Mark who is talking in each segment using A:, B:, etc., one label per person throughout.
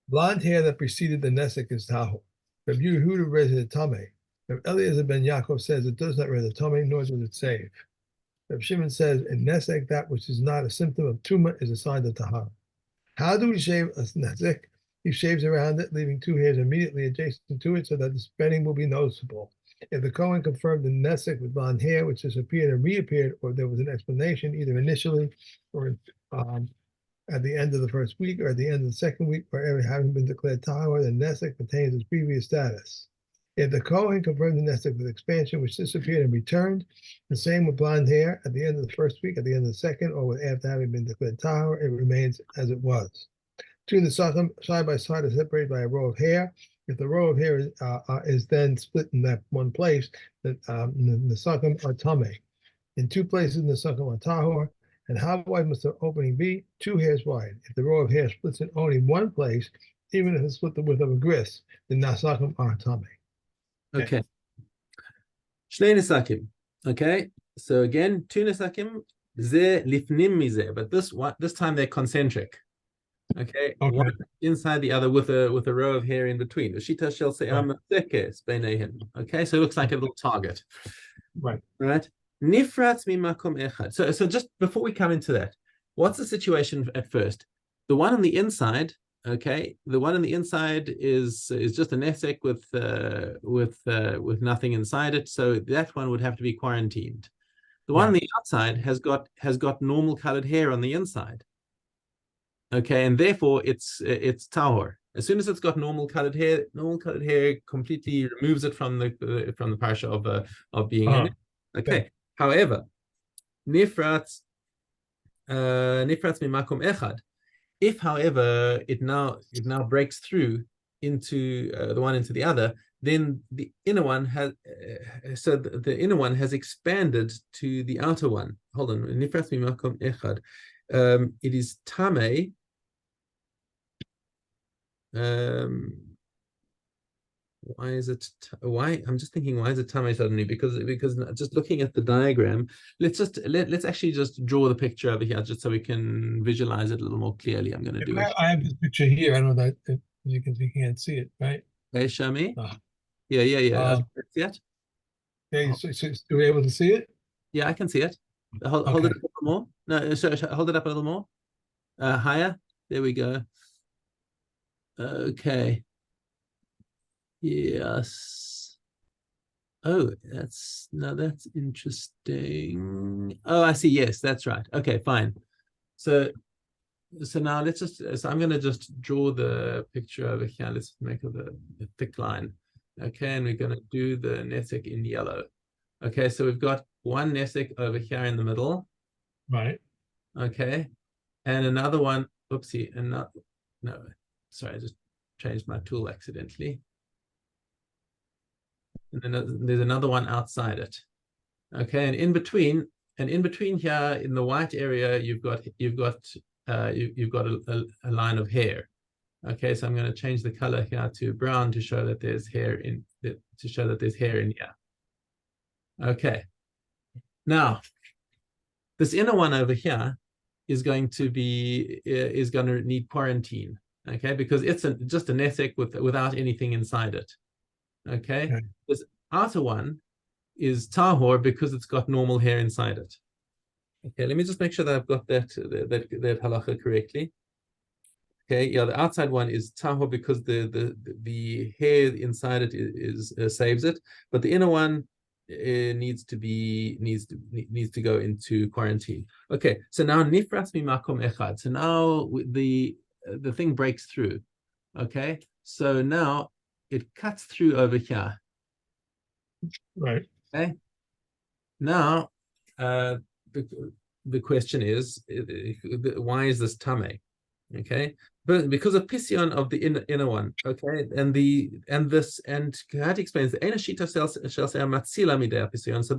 A: Blonde hair that preceded the Nesek is Tahu. Rabbi Yehuda read the Tameh. Rabbi Eliezer ben Yaakov says it does not read the Tameh, nor does it save. Rabbi Shimon says in Nesek, that which is not a symptom of Tuma is a sign of Tahara. How do we shave a Nesek? He shaves around it, leaving two hairs immediately adjacent to it so that the spreading will be noticeable. If the Kohen confirmed the Nesek with blonde hair, which disappeared and reappeared, or there was an explanation either initially or at the end of the first week or at the end of the second week, wherever having been declared tahor, the nesek maintains its previous status. If the Kohen confirmed the nesek with expansion, which disappeared and returned, the same with blonde hair at the end of the first week, at the end of the second, or after having been declared tahor, it remains as it was. Two nesachim side by side are separated by a row of hair. If the row of hair is then split in that one place, the nesachim are tameh. In two places, nesachim are tahor. And how wide must the opening be? 2 hairs wide. If the row of hair splits in only one place, even if it's split the width of a gris, the nasakim are tameh.
B: Okay. Shnei nesakim. Okay. So again, 2 nesakim, ze lifnim mize, but this time they're concentric. Okay. One inside the other with a row of hair in between. The shita shall say okay, so it looks like a little target.
A: Right.
B: Right. Nifratz mimakom echad. So just before we come into that, what's the situation at first? The one on the inside, okay, the one on the inside is just a nesek with nothing inside it. So that one would have to be quarantined. The one on the outside has got normal colored hair on the inside. Okay, and therefore it's tahor. As soon as it's got normal colored hair completely removes it from the parsha of being in it. Okay. However, nifratz mimakom echad. If, however, it now breaks through into the one into the other, then the inner one has the inner one has expanded to the outer one. Hold on, nifratz mimakom echad. It is tameh. Why is it? Why? I'm just thinking. Why is it tamei suddenly? Because just looking at the diagram, let's actually just draw the picture over here, just so we can visualize it a little more clearly. I'm going to do it.
A: I have this picture here. I know that you can't see it, right?
B: Hey, show me. Yeah. See it?
A: Yeah, so are we able to see it?
B: Yeah, I can see it. Hold it up a little more. No, hold it up a little more. Higher. There we go. Okay. Yes. Oh, that's interesting. Oh, I see. Yes, that's right. Okay, fine. So now I'm going to just draw the picture over here. Let's make it a thick line. Okay, and we're going to do the nesek in yellow. Okay, so we've got one nesek over here in the middle.
A: Right.
B: Okay, and another one. Oopsie, and no, sorry, I just changed my tool accidentally. And then there's another one outside it. Okay, and in between here in the white area, you've got a line of hair. Okay, so I'm going to change the color here to brown to show that there's hair in here. Okay. Now, this inner one over here is going to need quarantine. Okay, because it's just a nesek without anything inside it. Okay, this outer one is tahor because it's got normal hair inside it. Okay, let me just make sure that I've got that halacha correctly. Okay, yeah, the outside one is tahor because the hair inside it is saves it, but the inner one needs to go into quarantine. Okay, so now nifratz mimakom echad. So now the thing breaks through. Okay, so now it cuts through over here.
A: Right.
B: Okay. Now, the question is, why is this tameh? Okay, but because of pision of the inner one. Okay, and Kahati explains the ena shita shall say matzila midei pision. So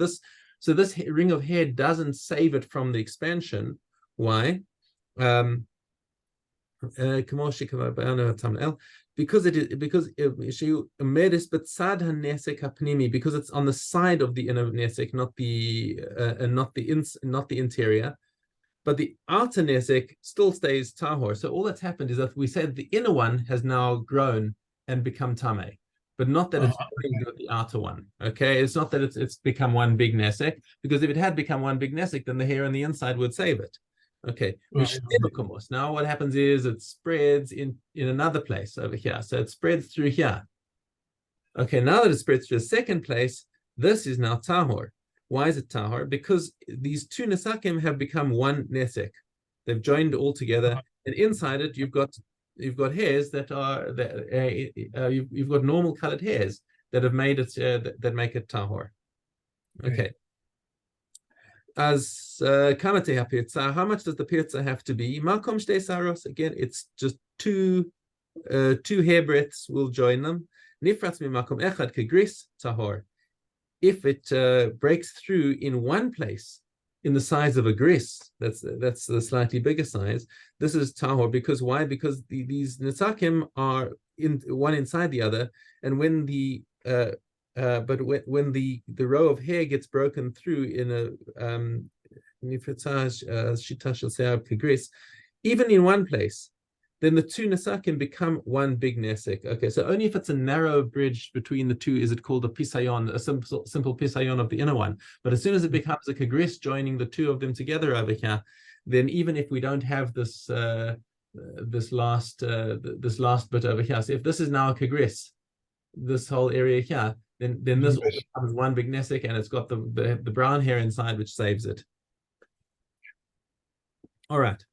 B: this ring of hair doesn't save it from the expansion. Why? Because it's on the side of the inner nesek, not the interior. but the outer nesek still stays tahor. So all that's happened is that we said the inner one has now grown and become tameh, but not that it's joined with the outer one. Okay, it's not that it's become one big nesek, because if it had become one big nesek, then the hair on the inside would save it. Okay, now what happens is it spreads in another place over here. So it spreads through here. Okay, now that it spreads through the second place, this is now tahor. Why is it tahor? Because these two nesakim have become one nesek. They've joined all together, and inside it you've got hairs that are you've got normal colored hairs that have made it that make it tahor. Okay. As kamate hapirza, how much does the pirza have to be? Makom shtei saros. Again, it's just two hair breadths will join them. Nifratz mi makom echad kegris tahor. If it breaks through in one place, in the size of a gris, that's the slightly bigger size, this is tahor. Because why? Because these nesakim are one inside the other, and when the when the row of hair gets broken through in a even in one place, then the two nesakim become one big nesek. Okay, so only if it's a narrow bridge between the two is it called a pisayon, a simple pisayon of the inner one. But as soon as it becomes a kagris joining the two of them together over here, then even if we don't have this this last bit over here, so if this is now a kagris, this whole area here, then this all becomes one big nesek, and it's got the brown hair inside which saves it. All right.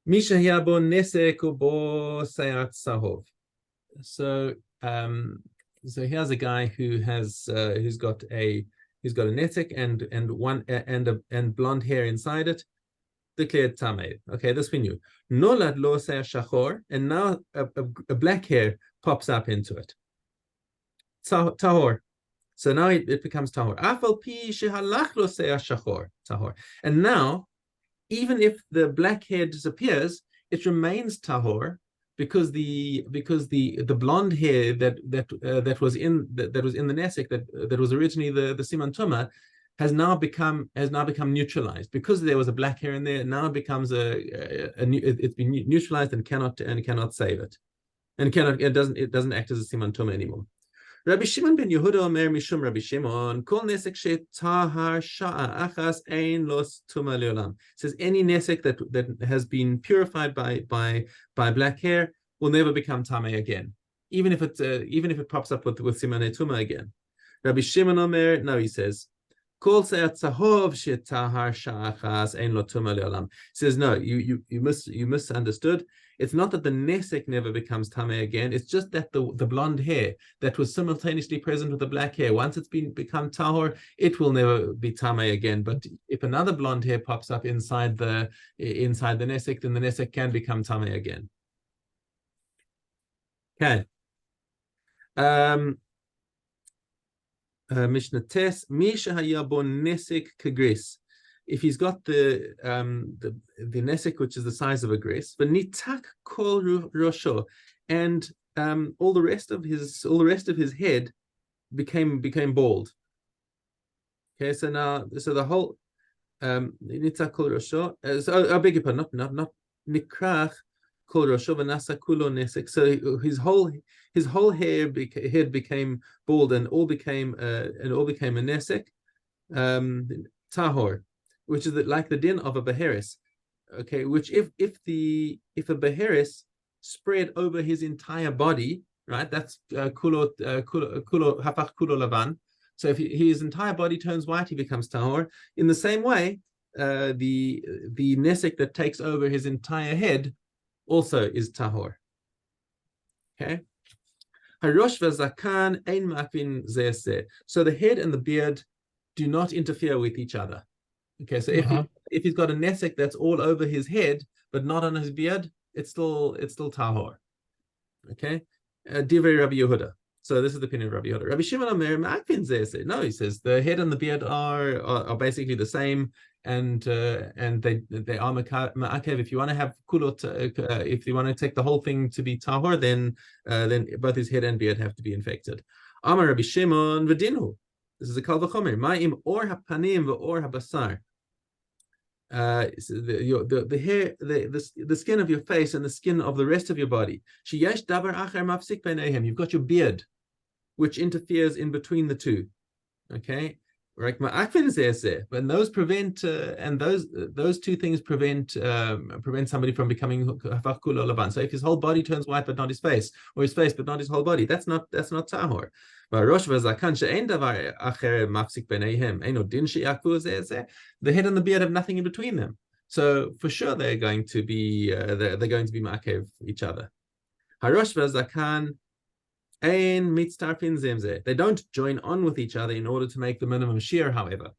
B: Misha yabo nesek ubo sayat sahov. So here's a guy who has who's got a nesek and blonde hair inside it, declared tameh. Okay, this we knew. Nolad lo sayat shachor, and now a black hair pops up into it. Tahor. So now it becomes tahor. Afal pi shehalach lo sayat shachor tahor. And now, even if the black hair disappears, it remains tahor, because the blonde hair that was in the nesek that was originally the siman tuma has now become neutralized, because there was a black hair in there. Now it becomes it's been neutralized and cannot save it, and it doesn't act as a siman tuma anymore. Rabbi Shimon ben Yehuda Omer Mishum Rabbi Shimon Kol nesek shetahar sha'a achas ein los tuma leolam. Says any nesek that has been purified by black hair will never become tameh again, even if it pops up with simanei tuma again. Rabbi Shimon Omer, no, he says Kol se'at tzahov shetahar sha'a achas ein lo tuma leolam. Says no, you misunderstood. It's not that the nesek never becomes tameh again. It's just that the blonde hair that was simultaneously present with the black hair, once it's become tahor, it will never be tameh again. But if another blonde hair pops up inside the nesek, then the nesek can become tameh again. Okay. Mishna tes misha hayabon nesek kagris. If he's got the nesek, which is the size of a gris, but nitak kol rosho, and all the rest of his head became bald. Okay, so the whole nitak kol rosho. So I beg your pardon, not nikrach kol rosho v'nasa kulo nesek. So his whole head became bald, and all became a nesek, tahor, which is like the din of a beheris. Okay, which if a beheris spread over his entire body, right? That's kulo hapach kulo lavan. So if his entire body turns white, he becomes tahor. In the same way, the nesek that takes over his entire head also is tahor. Okay. Harosh v'zakan ein makvin zeh. So the head and the beard do not interfere with each other. Okay, so if he's got a nesek that's all over his head but not on his beard, it's still tahor. Okay, divrei Rabbi Yehuda. So this is the opinion of Rabbi Yehuda. Rabbi Shimon Omer ma'akvin zeh. No, he says the head and the beard are basically the same, and they are ma'akev. If you want to have kulot, if you want to take the whole thing to be tahor, then both his head and beard have to be infected. Amar Rabbi Shimon v'dinu. This is a kal v'chomer. Ma'im or hapanim v'or habasar. so the hair, the skin of your face and the skin of the rest of your body. Sheyesh davar acher mafsik beineihem. You've got your beard, which interferes in between the two. Okay, right? When those prevent, and those two things prevent somebody from becoming hafach kulo lavan. So if his whole body turns white but not his face, or his face but not his whole body, that's not tahor. The head and the beard have nothing in between them, so for sure they're going to be ma'akev each other. Harosh v'zakan ein mitztarfin zemze. They don't join on with each other in order to make the minimum shear, however.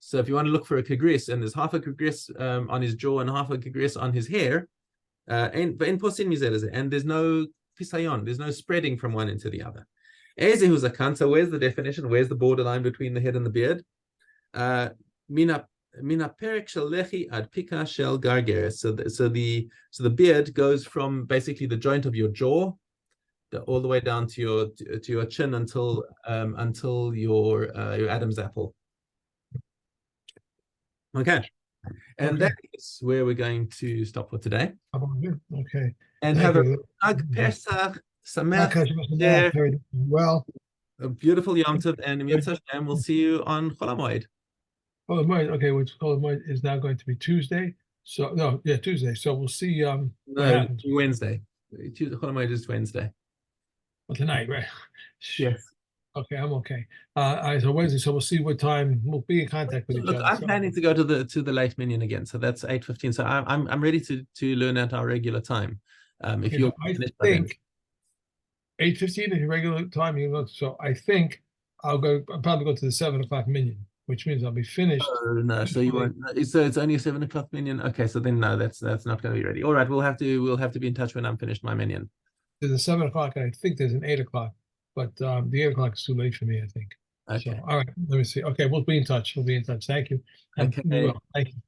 B: So if you want to look for a kagris, and there's half a kagris on his jaw and half a kagris on his hair, and there's no pisayon, there's no spreading from one into the other. So where's the definition? Where's the borderline between the head and the beard? Mina perek shel lechi ad pika shel gargeres. So the beard goes from basically the joint of your jaw all the way down to your chin until your Adam's apple. Okay, and that is where we're going to stop for today.
A: Okay,
B: and
A: thank
B: have
A: you.
B: a Pesach Sameach,
A: Very well.
B: a beautiful Yom Tov, and we'll see you on Chol HaMoed.
A: Oh, okay, which Chol HaMoed is now going to be Tuesday. So no, yeah, Tuesday. So we'll see what happens.
B: Wednesday. Chol HaMoed is Wednesday.
A: Well, tonight, right?
B: Yes.
A: Okay, I'm okay. So Wednesday, so we'll see what time we'll be in contact with each other.
B: I'm planning to go to the late minion again, so that's 8:15. So I'm ready to learn at our regular time. If
A: Okay,
B: you're,
A: I think 8:15 is your regular time. So I think I'll probably go to the 7:00 minion, which means I'll be finished.
B: Oh no, so you won't. So it's only a 7:00 minion. Okay, so then no, that's not going to be ready. All right, we'll have to be in touch when I'm finished my minion.
A: There's a 7:00, and I think there's an 8:00, but the 8:00 is too late for me, I think.
B: Okay.
A: So all right, let me see. Okay, we'll be in touch. Thank you.
B: Okay.
A: Thank you.